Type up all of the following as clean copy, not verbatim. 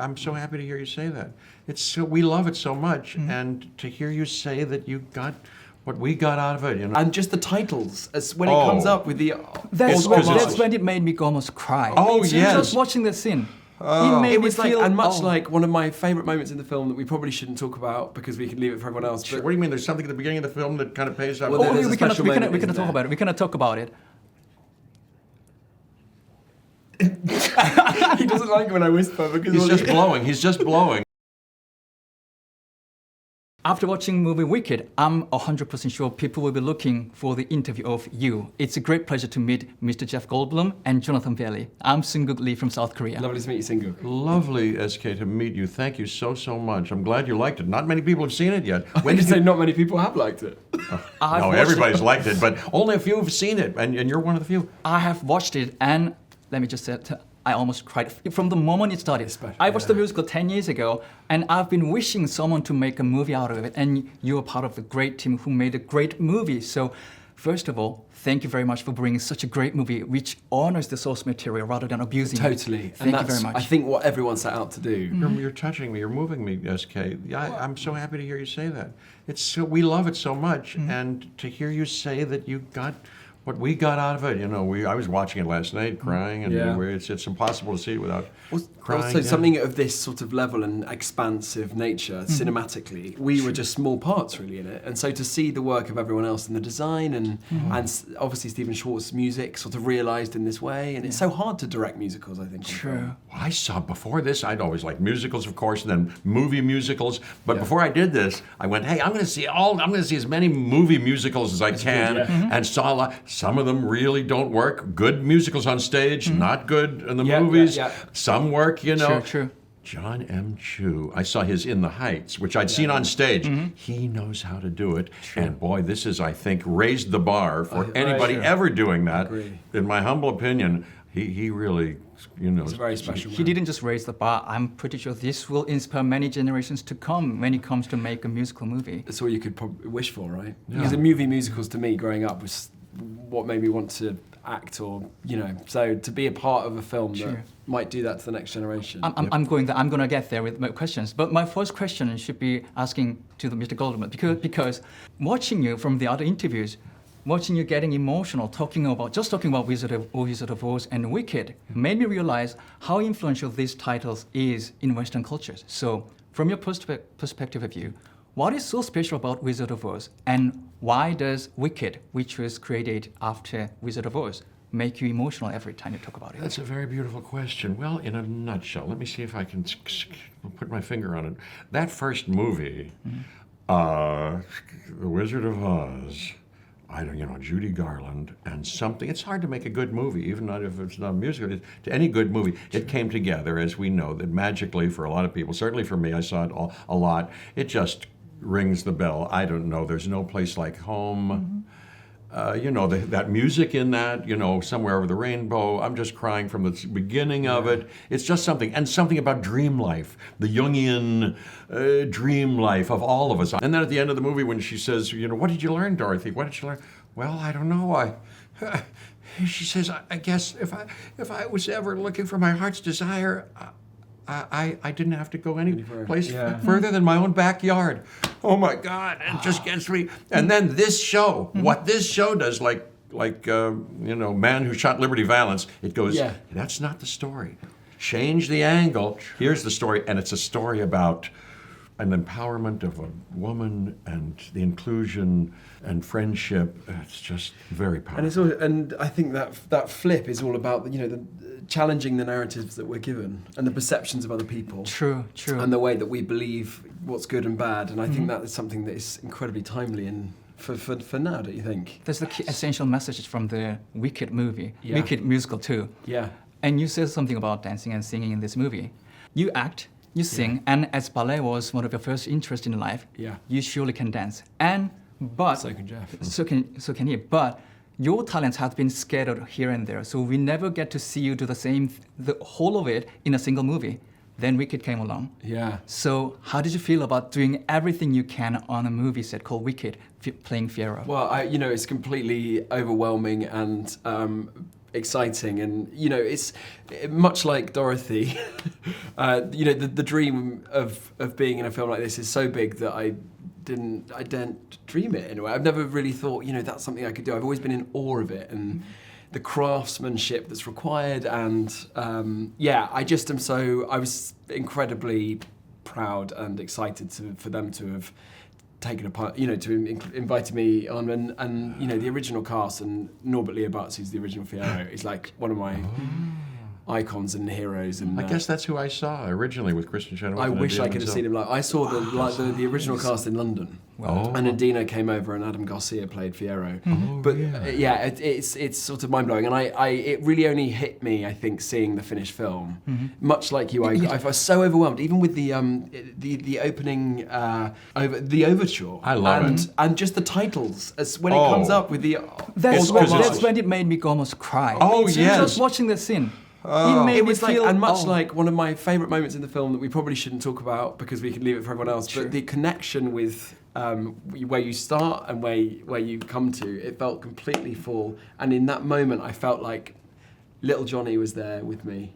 I'm so happy to hear you say that. We love it so much, and to hear you say that you got what we got out of it, And just the titles, as when it comes up with the... That's when it made me almost cry. Oh, yes. Just watching the scene. It was like, and much like one of my favourite moments in the film that we probably shouldn't talk about because we can leave it for everyone else. Sure. What do you mean? There's something at the beginning of the film that kind of pays off? Well, we cannot talk about it. We cannot talk about it. He doesn't like when I whisper because He's just blowing. After watching movie Wicked, I'm 100% sure people will be looking for the interview of you. It's a great pleasure to meet Mr. Jeff Goldblum and Jonathan Bailey. I'm Seunguk Lee from South Korea. Lovely to meet you, Seunguk. Lovely, SK, to meet you. Thank you so much. I'm glad you liked it. Not many people have seen it yet. When did you say not many people have liked it? No, everybody's liked it, but only a few have seen it, and you're one of the few. I have watched it, and let me just say, I almost cried from the moment it started. I watched the musical 10 years ago, and I've been wishing someone to make a movie out of it, and you're part of the great team who made a great movie. So, first of all, thank you very much for bringing such a great movie which honors the source material rather than abusing it. Totally. Thank you very much. I think what everyone set out to do. You're touching me. You're moving me, SK. I'm so happy to hear you say that. We love it so much, and to hear you say that you got what we got out of it, I was watching it last night, crying, and it's impossible to see it without crying. Also, something of this sort of level and expansive nature, cinematically, we were just small parts really in it, and so to see the work of everyone else in the design and obviously Stephen Schwartz's music sort of realised in this way, and it's so hard to direct musicals, I think. True. Well, I saw before this, I'd always liked musicals, of course, and then movie musicals. But before I did this, I went, hey, I'm going to see as many movie musicals as I can, and saw a lot. Some of them really don't work. Good musicals on stage, not good in the movies. Some work, True. John M. Chu, I saw his In the Heights, which I'd seen on stage. He knows how to do it. True. And boy, this is, I think, raised the bar for anybody ever doing that. In my humble opinion, he really, It's a very special He didn't just raise the bar. I'm pretty sure this will inspire many generations to come when it comes to make a musical movie. That's all you could probably wish for, right? Because the movie musicals to me growing up was what made me want to act, or so to be a part of a film that might do that to the next generation. I'm going to get there with my questions, but my first question should be asking to Mr. Goldblum because watching you from the other interviews, watching you getting emotional, talking about Wizard of Oz and Wicked, made me realize how influential these titles is in Western cultures. So, from your perspective of view, what is so special about Wizard of Oz, and why does Wicked, which was created after Wizard of Oz, make you emotional every time you talk about it? That's a very beautiful question. Well, in a nutshell, let me see if I can put my finger on it. That first movie, The Wizard of Oz, Judy Garland and something. It's hard to make a good movie, even not if it's not a musical. To any good movie, it came together, as we know, that magically for a lot of people, certainly for me, I saw it a lot. It just rings the bell. I don't know. There's no place like home. That music in that, Somewhere Over the Rainbow. I'm just crying from the beginning of it. It's just something. And something about dream life, the Jungian dream life of all of us. And then at the end of the movie when she says, what did you learn, Dorothy? What did you learn? Well, I don't know. She says, I guess if I was ever looking for my heart's desire, I didn't have to go any place further than my own backyard. Oh my God, it just gets me. And then this show, what this show does, like Man Who Shot Liberty Valance, it goes, that's not the story. Change the angle. Here's the story, and it's a story about an empowerment of a woman and the inclusion and friendship. It's just very powerful. And I think that flip is all about the challenging the narratives that we're given and the perceptions of other people. True. And the way that we believe what's good and bad. And I think that is something that is incredibly timely and for now, don't you think? There's the key essential messages from the Wicked movie, Wicked musical too. Yeah. And you said something about dancing and singing in this movie. You act, you sing, and as ballet was one of your first interests in life, you surely can dance. But so can Jeff. So can he. But your talents have been scattered here and there, so we never get to see you do the whole of it in a single movie. Then Wicked came along. Yeah. So how did you feel about doing everything you can on a movie set called Wicked, playing Fiyero? Well, it's completely overwhelming and exciting, and you know, it's much like Dorothy. You know, the dream of being in a film like this is so big that I didn't dream it in a way. I've never really thought, you know, that's something I could do. I've always been in awe of it and the craftsmanship that's required, and yeah, I was incredibly proud and excited for them to have taken a part, you know, to invited me on, and you know, the original cast, and Norbert Leo Butz, who's the original Fiyero, is like one of my icons and heroes. And I guess that's who I saw originally with Christian Chenoweth. I wish I could have seen him live. I saw the original cast in London. Oh. And Adina came over, and Adam Garcia played Fiyero. But yeah, it's sort of mind blowing, and it really only hit me, I think, seeing the finished film. Much like you, I was so overwhelmed, even with the opening, the overture. I love it, and just the titles as when it comes up with the. That's when it made me almost cry. Oh, yes. Just watching the scene. It was like, and much like one of my favourite moments in the film that we probably shouldn't talk about because we can leave it for everyone else, but the connection with where you start and where you come to, it felt completely full. And in that moment, I felt like little Johnny was there with me.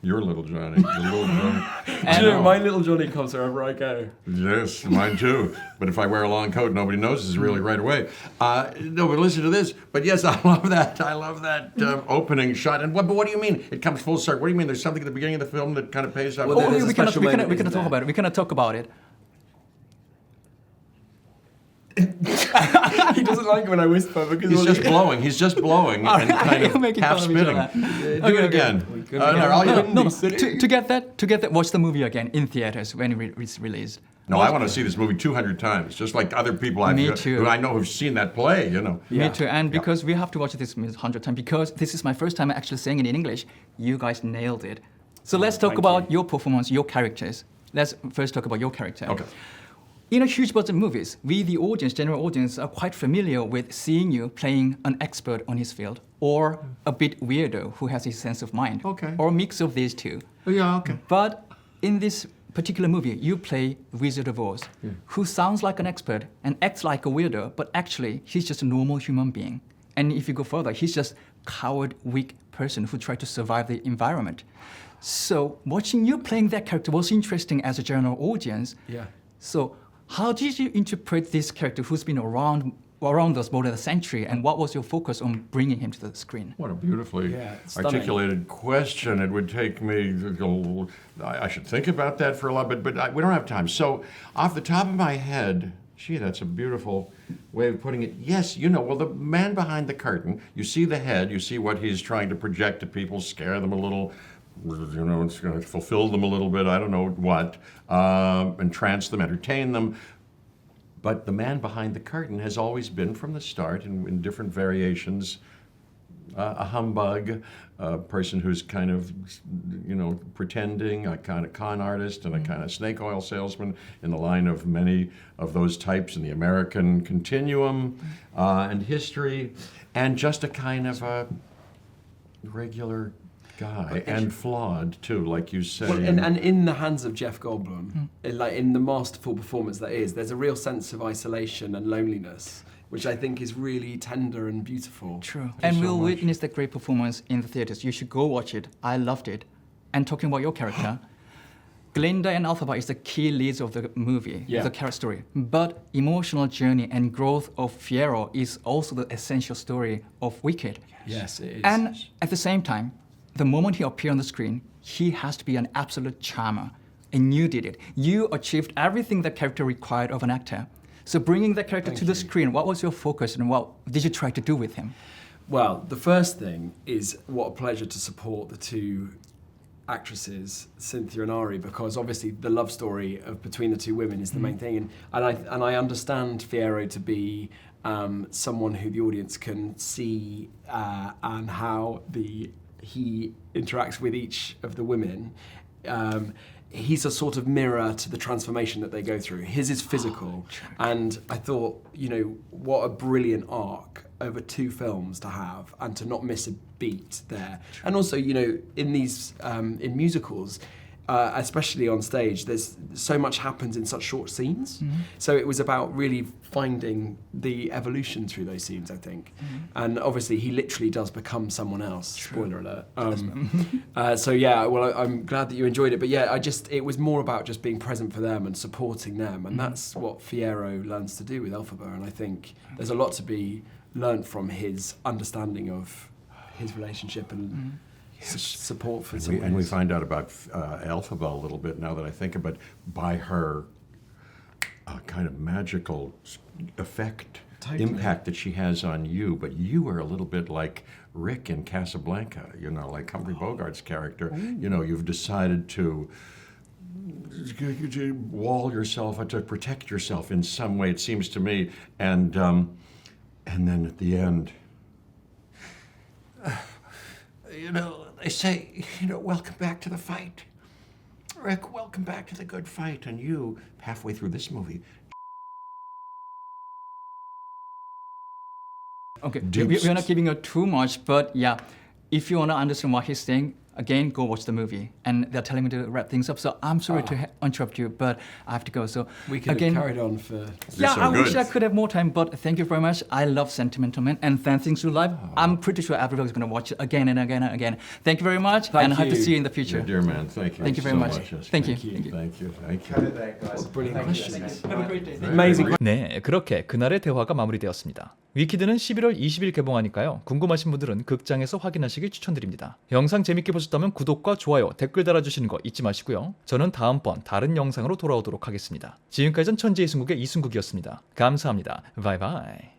Your little Johnny. Your little Johnny. And you know, my little Johnny comes wherever I go. Yes, mine too. But if I wear a long coat, nobody notices really right away. No, but listen to this. But yes, I love that. I love that opening shot. And but what do you mean? It comes full circle. What do you mean? There's something at the beginning of the film that kind of pays off. Well, we cannot talk about it. We cannot talk about it. He doesn't like it when I whisper because he's just blowing. He's just blowing and kind of half spitting. Do it again. To get that, watch the movie again in theaters when it's released. No, I want to see this movie 200 times, just like other people who I know who've seen that play. You know. Me too, and because we have to watch this movie 100 times, because this is my first time actually saying it in English. You guys nailed it. So let's talk about your performance, your characters. Let's first talk about your character. Okay. In a huge budget movies, we, the audience, general audience, are quite familiar with seeing you playing an expert on his field, or a bit weirdo who has his sense of mind, Okay. or a mix of these two. Yeah, okay. But in this particular movie, you play Wizard of Oz, who sounds like an expert and acts like a weirdo, but actually he's just a normal human being. And if you go further, he's just coward, weak person who tried to survive the environment. So watching you playing that character was interesting as a general audience. Yeah. So how did you interpret this character who's been around us more than a century, and what was your focus on bringing him to the screen? What a beautifully stunning. articulated question. It would take me, I should think about that for a lot, but we don't have time. So off the top of my head, gee, that's a beautiful way of putting it. Yes, you know, well, the man behind the curtain, you see the head, you see what he's trying to project to people, scare them a little, you know, it's going to fulfill them a little bit, I don't know what, entrance them, entertain them. But the man behind the curtain has always been from the start, in different variations, a humbug, a person who's kind of, you know, pretending, a kind of con artist and a kind of snake oil salesman in the line of many of those types in the American continuum and history, and just a kind of a regular guy, and flawed too, like you say. Well, and in the hands of Jeff Goldblum, like in the masterful performance that is, there's a real sense of isolation and loneliness, which I think is really tender and beautiful. True. And we'll witness that great performance in the theaters. You should go watch it. I loved it. And talking about your character, Glinda and Alphaba is the key leads of the movie, the character story. But emotional journey and growth of Fiyero is also the essential story of Wicked. Yes, it is. And at the same time, the moment he appears on the screen, he has to be an absolute charmer. And you did it. You achieved everything that character required of an actor. So bringing that character to the screen, what was your focus and what did you try to do with him? Well, the first thing is what a pleasure to support the two actresses, Cynthia and Ari, because obviously the love story between the two women is the main thing. And I understand Fiyero to be someone who the audience can see and how he interacts with each of the women. He's a sort of mirror to the transformation that they go through. His is physical, and I thought, you know, what a brilliant arc over 2 films to have, and to not miss a beat there. And also, you know, in these in musicals, especially on stage, there's so much happens in such short scenes. So it was about really finding the evolution through those scenes, I think. And obviously, he literally does become someone else. Spoiler alert. So yeah, well, I'm glad that you enjoyed it. But yeah, it was more about just being present for them and supporting them, and that's what Fierro learns to do with Elphaba. And I think there's a lot to be learned from his understanding of his relationship and support for And we find out about Elphaba a little bit now that I think about it, by her kind of magical effect, impact that she has on you. But you are a little bit like Rick in Casablanca, you know, like Humphrey Bogart's character. You know, you've decided to wall yourself, to protect yourself in some way, it seems to me. And then at the end, you know, they say, you know, welcome back to the fight. Rick, welcome back to the good fight. And you, halfway through this movie, Okay, we're not giving her too much, but yeah, if you want to understand what he's saying, again, go watch the movie. And they're telling me to wrap things up, so I'm sorry to interrupt you, but I have to go. So we could have carried on for... Yeah, so I wish good. I could have more time, but thank you very much. I love Sentimental Man and Fan Things to Life. I'm pretty sure everybody's going to watch it again and again and again. Thank you very much, Thank and I hope to you. see you in the future. dear man, thank you. Thank you very so much. Yes, Thank you. Thank you. Thank you. Brilliant questions. Have a great day. Amazing. 네, 그렇게 그날의 대화가 마무리되었습니다. 위키드는 11월 20일 개봉하니까요. 궁금하신 분들은 극장에서 확인하시길 추천드립니다. 영상 재밌게 보셨다면 구독과 좋아요, 댓글 달아주시는 거 잊지 마시고요. 저는 다음번 다른 영상으로 돌아오도록 하겠습니다. 지금까지는 천재이승국의 이승국이었습니다. 감사합니다. 바이바이.